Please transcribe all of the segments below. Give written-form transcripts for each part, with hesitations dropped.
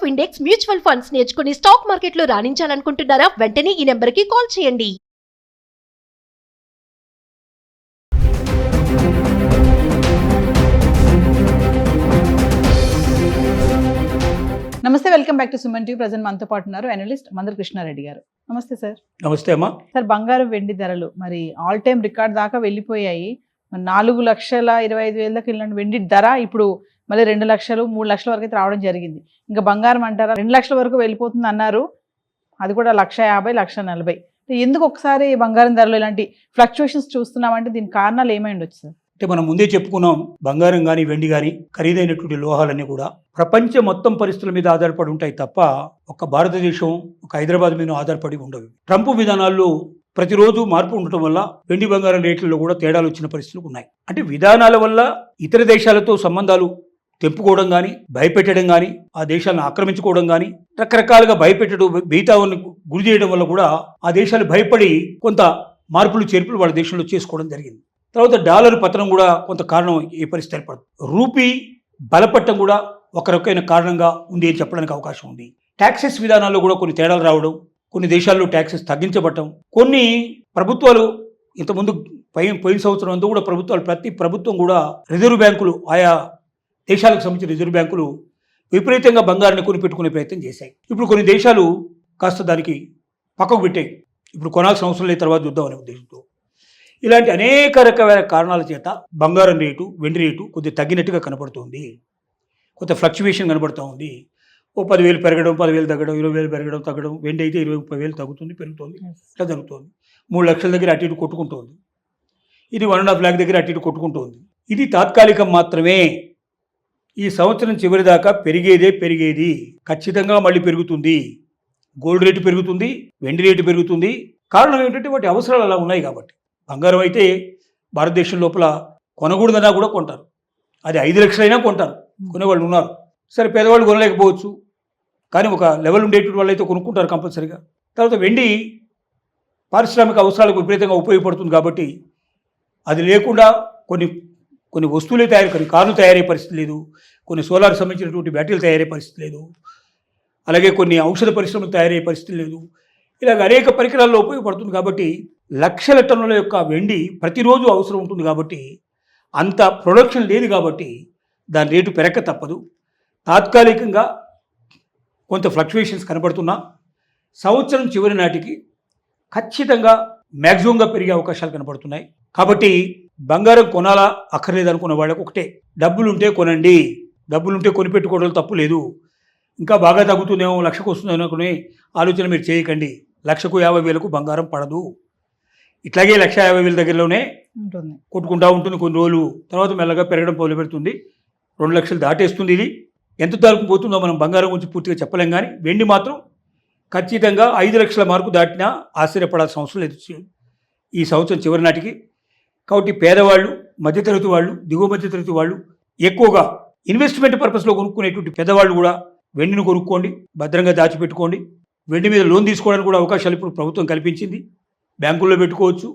Index mutual funds నేర్చుకుని stock మార్కెట్లో రాణించాలనుకుంటున్నారా? వెంటనే ఈ నెంబర్కి కాల్ చేయండి. నమస్తే, welcome back to Suman TV. Present మనతో పాటు ఉన్నారు అనలిస్ట్ మందర కృష్ణారెడ్డి గారు. నమస్తే సార్. నమస్తే అమ్మా. సార్, బంగారం వెండి ధరలు మరి ఆల్ టైమ్ రికార్డ్ దాకా వెళ్ళిపోయాయి. 4,25,000 దాకా వెళ్ళిన వెండి ధర ఇప్పుడు మళ్ళీ 2 లక్షలు 3 లక్షల వరకు అయితే రావడం జరిగింది. ఇంకా బంగారం అంటారా 2 లక్షల వరకు వెళ్ళిపోతుంది అన్నారు. అది కూడా 1,50,000, 1,40,000. ఎందుకు ఒకసారి బంగారం ధరలో ఇలాంటి ఫ్లక్చుయేషన్స్ చూస్తున్నామంటే దీనికి కారణాలు ఏమై ఉండొచ్చు సార్? అంటే మనం ముందే చెప్పుకున్నాం, బంగారం కానీ వెండి కానీ ఖరీదైనటువంటి లోహాలన్నీ కూడా ప్రపంచ మొత్తం పరిస్థితుల మీద ఆధారపడి ఉంటాయి తప్ప ఒక భారతదేశం, ఒక హైదరాబాద్ మీద ఆధారపడి ఉండవు. ట్రంప్ విధానాల్లో ప్రతిరోజు మార్పు ఉండటం వల్ల వెండి బంగారం రేట్లలో కూడా తేడాలు వచ్చిన పరిస్థితులు ఉన్నాయి. అంటే విధానాల వల్ల ఇతర దేశాలతో సంబంధాలు తెంపుకోవడం కానీ, భయపెట్టడం కానీ, ఆ దేశాలను ఆక్రమించుకోవడం కానీ, రకరకాలుగా భయపెట్టడం, బీతాన్ని గురి చేయడం వల్ల కూడా ఆ దేశాలు భయపడి కొంత మార్పులు చేర్పులు వాళ్ళ దేశంలో చేసుకోవడం జరిగింది. తర్వాత డాలర్ పతనం కూడా కొంత కారణం ఈ పరిస్థితి ఏర్పడుతుంది. రూపీ బలపట్టం కూడా ఒక రకమైన కారణంగా ఉంది అని చెప్పడానికి అవకాశం ఉంది. ట్యాక్సెస్ విధానాల్లో కూడా కొన్ని తేడాలు రావడం, కొన్ని దేశాల్లో ట్యాక్సెస్ తగ్గించబడటం, కొన్ని ప్రభుత్వాలు ఇంతకుముందు పోయిన సంవత్సరం అంతా కూడా ప్రతి ప్రభుత్వం కూడా రిజర్వ్ బ్యాంకులు, ఆయా దేశాలకు సంబంధించిన రిజర్వ్ బ్యాంకులు విపరీతంగా బంగారాన్ని కొనిపెట్టుకునే ప్రయత్నం చేశాయి. ఇప్పుడు కొన్ని దేశాలు కాస్త దానికి పక్కకు పెట్టాయి. ఇప్పుడు కొనాల్సిన అవసరం లేదు, తర్వాత చూద్దాం అనే ఉద్దేశంతో. ఇలాంటి అనేక రకమైన కారణాల చేత బంగారం రేటు, వెండి రేటు కొద్దిగా తగ్గినట్టుగా కనపడుతుంది. కొంత ఫ్లక్చువేషన్ కనబడుతూ ఉంది. ఓ 10,000 పెరగడం, 10,000 తగ్గడం, 20,000 పెరగడం తగ్గడం. వెండి అయితే 20,000 తగ్గుతుంది, పెరుగుతుంది, ఇట్లా జరుగుతుంది. 3 లక్షల దగ్గర అటు ఇటు కొట్టుకుంటుంది. ఇది 1.5 lakh దగ్గర అటు ఇటు కొట్టుకుంటుంది. ఇది తాత్కాలికం మాత్రమే. ఈ సంవత్సరం చివరి దాకా పెరిగేది ఖచ్చితంగా మళ్ళీ పెరుగుతుంది. గోల్డ్ రేటు పెరుగుతుంది, వెండి రేటు పెరుగుతుంది. కారణం ఏంటంటే వాటి అవసరాలు అలా ఉన్నాయి కాబట్టి. బంగారం అయితే భారతదేశం లోపల కొనకూడదన్నా కూడా కొంటారు. అది 5 లక్షలైనా కొంటారు, కొనేవాళ్ళు ఉన్నారు. సరే, పేదవాళ్ళు కొనలేకపోవచ్చు, కానీ ఒక లెవెల్ ఉండేటువంటి వాళ్ళు అయితే కొనుక్కుంటారు కంపల్సరీగా. తర్వాత వెండి పారిశ్రామిక అవసరాలకు విపరీతంగా ఉపయోగపడుతుంది కాబట్టి అది లేకుండా కొన్ని వస్తువులే కొన్ని కార్లు తయారయ్యే పరిస్థితి లేదు, కొన్ని సోలార్ సంబంధించినటువంటి బ్యాటరీలు తయారయ్యే పరిస్థితి లేదు, అలాగే కొన్ని ఔషధ పరిశ్రమలు తయారయ్యే పరిస్థితి లేదు. ఇలాగ అనేక పరికరాల్లో ఉపయోగపడుతుంది కాబట్టి లక్షల టన్నుల యొక్క వెండి ప్రతిరోజు అవసరం ఉంటుంది కాబట్టి అంత ప్రొడక్షన్ లేదు కాబట్టి దాని రేటు పెరగక తప్పదు. తాత్కాలికంగా కొంత ఫ్లక్చువేషన్స్ కనబడుతున్నా సంవత్సరం చివరి నాటికి ఖచ్చితంగా మ్యాక్సిమంగా పెరిగే అవకాశాలు కనబడుతున్నాయి. కాబట్టి బంగారం కొనాలా అక్కర్లేదనుకున్న వాళ్ళకి ఒకటే, డబ్బులుంటే కొనండి. డబ్బులుంటే కొనిపెట్టుకోవడం తప్పు లేదు. ఇంకా బాగా తగ్గుతుందేమో, 1,00,000కు వస్తుందేమో అనుకునే ఆలోచన మీరు చేయకండి. 1,50,000కు బంగారం పడదు. ఇట్లాగే 1,50,000 దగ్గరలోనే కొట్టుకుంటూ ఉంటుంది కొన్ని రోజులు. తర్వాత మెల్లగా పెరగడం మొదలు పెడుతుంది. 2 లక్షలు దాటేస్తుంది. ఇది ఎంత తరకు పోతుందో మనం బంగారం గురించి పూర్తిగా చెప్పలేం, కానీ వెండి మాత్రం ఖచ్చితంగా 5 లక్షల మార్కు దాటినా ఆశ్చర్యపడాల్సిన అవసరం లేదు ఈ సంవత్సరం చివరి నాటికి. కాబట్టి పేదవాళ్ళు, మధ్యతరగతి వాళ్ళు, దిగువ మధ్యతరగతి వాళ్ళు, ఎక్కువగా ఇన్వెస్ట్మెంట్ పర్పస్లో కొనుక్కునేటువంటి పెద్దవాళ్ళు కూడా వెండిని కొనుక్కోండి, భద్రంగా దాచిపెట్టుకోండి. వెండి మీద లోన్ తీసుకోవడానికి కూడా అవకాశాలు ఇప్పుడు ప్రభుత్వం కల్పించింది. బ్యాంకుల్లో పెట్టుకోవచ్చు,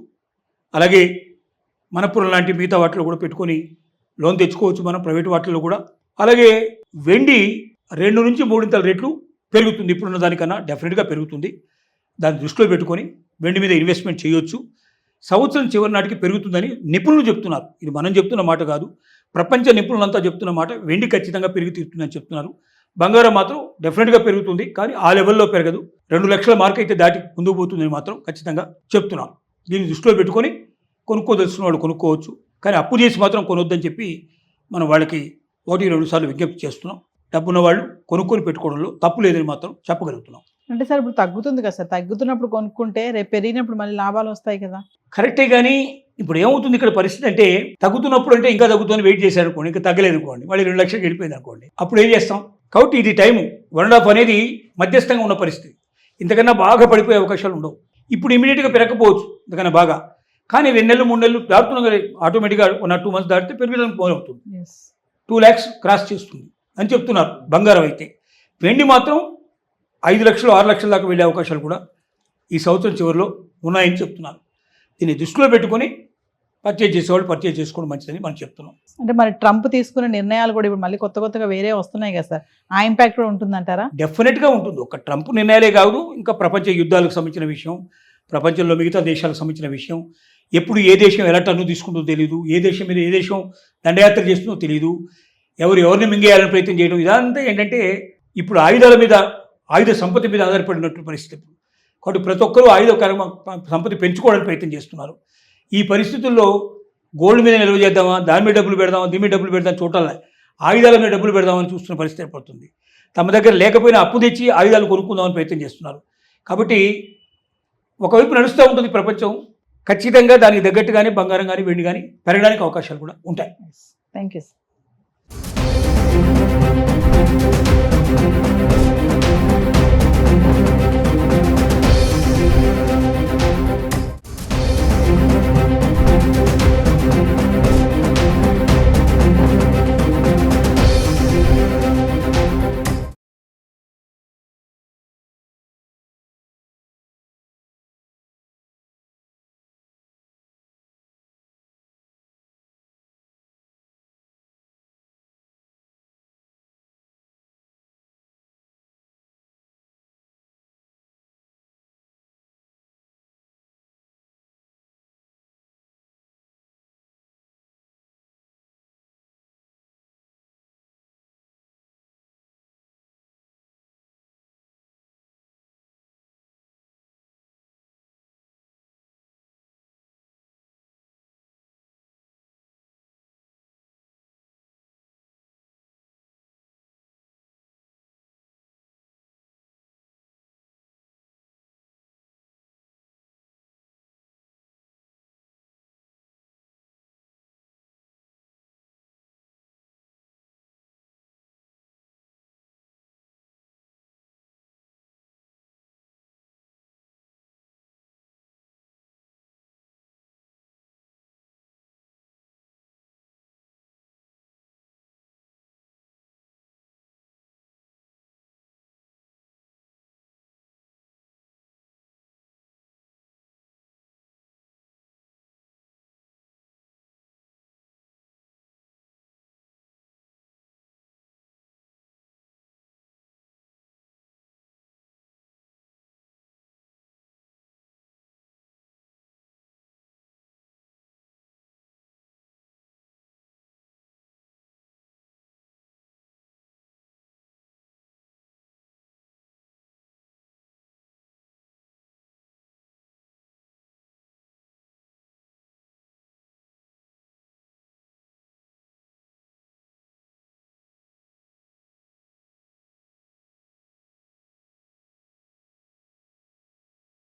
అలాగే మనపురం లాంటి మిగతా వాటిలో కూడా పెట్టుకొని లోన్ తెచ్చుకోవచ్చు మనం, ప్రైవేట్ వాటిల్లో కూడా. అలాగే వెండి 2 నుంచి 3 రేట్లు పెరుగుతుంది, ఇప్పుడున్న దానికన్నా డెఫినెట్గా పెరుగుతుంది. దాన్ని దృష్టిలో పెట్టుకొని వెండి మీద ఇన్వెస్ట్మెంట్ చేయొచ్చు. సంవత్సరం చివరి నాటికి పెరుగుతుందని నిపుణులు చెప్తున్నారు. ఇది మనం చెప్తున్న మాట కాదు, ప్రపంచ నిపుణులంతా చెప్తున్న మాట. వెండి ఖచ్చితంగా పెరిగి తీరుతుందని చెప్తున్నారు. బంగారం మాత్రం డెఫినెట్గా పెరుగుతుంది, కానీ ఆ లెవెల్లో పెరగదు. 2 లక్షల మార్క్ అయితే దాటి ముందుకు పోతుందని మాత్రం ఖచ్చితంగా చెప్తున్నాను. దీన్ని దృష్టిలో పెట్టుకొని కొనుక్కోదలుచుకున్న వాళ్ళు కొనుక్కోవచ్చు, కానీ అప్పు చేసి మాత్రం కొనొద్దని చెప్పి మనం వాళ్ళకి 1-2 సార్లు విజ్ఞప్తి చేస్తున్నాం. డబ్బున్న వాళ్ళు కొనుక్కొని పెట్టుకోవడంలో తప్పు లేదని మాత్రం చెప్పగలుగుతున్నాం. అంటే సార్, ఇప్పుడు తగ్గుతుంది కదా సార్, తగ్గుతున్నప్పుడు కొనుక్కుంటే రేపు పెరిగినప్పుడు మళ్ళీ లాభాలు వస్తాయి కదా. కరెక్టే, కానీ ఇప్పుడు ఏమవుతుంది ఇక్కడ పరిస్థితి అంటే, తగ్గుతున్నప్పుడు అంటే ఇంకా తగ్గుతుందని వెయిట్ చేశారు అనుకోండి, ఇంకా తగ్గలేదు అనుకోండి, మళ్ళీ 2 లక్షలకు వెళ్ళిపోయింది అనుకోండి, అప్పుడు ఏం చేస్తాం? కాబట్టి ఇది టైము 1.5 అనేది మధ్యస్థంగా ఉన్న పరిస్థితి. ఇంతకన్నా బాగా పడిపోయే అవకాశాలు ఉండవు. ఇప్పుడు ఇమీడియట్గా పెరగకపోవచ్చు ఇంతకన్నా బాగా, కానీ 2 నెలలు 3 నెలలు దాటుతున్నాం కదా, ఆటోమేటిక్గా 1-2 months దాటితే పెరుగుదలకు మొదలవుతుంది. 2 lakhs క్రాస్ చేస్తుంది అని చెప్తున్నారు బంగారం అయితే. వెండి మాత్రం 5 లక్షలు 6 లక్షల దాకా వెళ్ళే అవకాశాలు కూడా ఈ సంవత్సరం చివరిలో ఉన్నాయని చెప్తున్నారు. దీన్ని దృష్టిలో పెట్టుకొని పర్చేజ్ చేసేవాళ్ళు పర్చేజ్ చేసుకోవడం మంచిదని మనం చెప్తున్నాం. అంటే మరి ట్రంప్ తీసుకున్న నిర్ణయాలు కూడా ఇప్పుడు మళ్ళీ కొత్తగా వేరే వస్తున్నాయి కదా సార్, ఆ ఇంపాక్ట్ కూడా ఉంటుందంటారా? డెఫినెట్గా ఉంటుంది. ఒక ట్రంప్ నిర్ణయాలే కాదు, ఇంకా ప్రపంచ యుద్ధాలకు సంబంధించిన విషయం, ప్రపంచంలో మిగతా దేశాలకు సంబంధించిన విషయం, ఎప్పుడు ఏ దేశం ఎలా టన్ను తీసుకుంటుందో తెలియదు, ఏ దేశం మీద ఏ దేశం దండయాత్ర చేస్తుందో తెలియదు, ఎవరిని మింగేయాలని ప్రయత్నం చేయడం, ఇదంతా ఏంటంటే ఇప్పుడు ఆయుధాల మీద, ఆయుధ సంపత్తి మీద ఆధారపడినట్టు పరిస్థితి. కాబట్టి ప్రతి ఒక్కరూ సంపత్తి పెంచుకోవడానికి ప్రయత్నం చేస్తున్నారు. ఈ పరిస్థితుల్లో గోల్డ్ మీద నిల్వ చేద్దామా, దాని మీద డబ్బులు పెడదామా, దీని మీద డబ్బులు పెడదాం చూడాలి, ఆయుధాల మీద డబ్బులు పెడదామని చూస్తున్న పరిస్థితి ఏర్పడుతుంది. తమ దగ్గర లేకపోయినా అప్పు తెచ్చి ఆయుధాలు కొనుక్కుందామని ప్రయత్నం చేస్తున్నారు. కాబట్టి ఒకవైపు నడుస్తూ ఉంటుంది ప్రపంచం, ఖచ్చితంగా దానికి తగ్గట్టుగానే బంగారం కానీ వెండి కానీ పెరగడానికి అవకాశాలు కూడా ఉంటాయి. Thank you.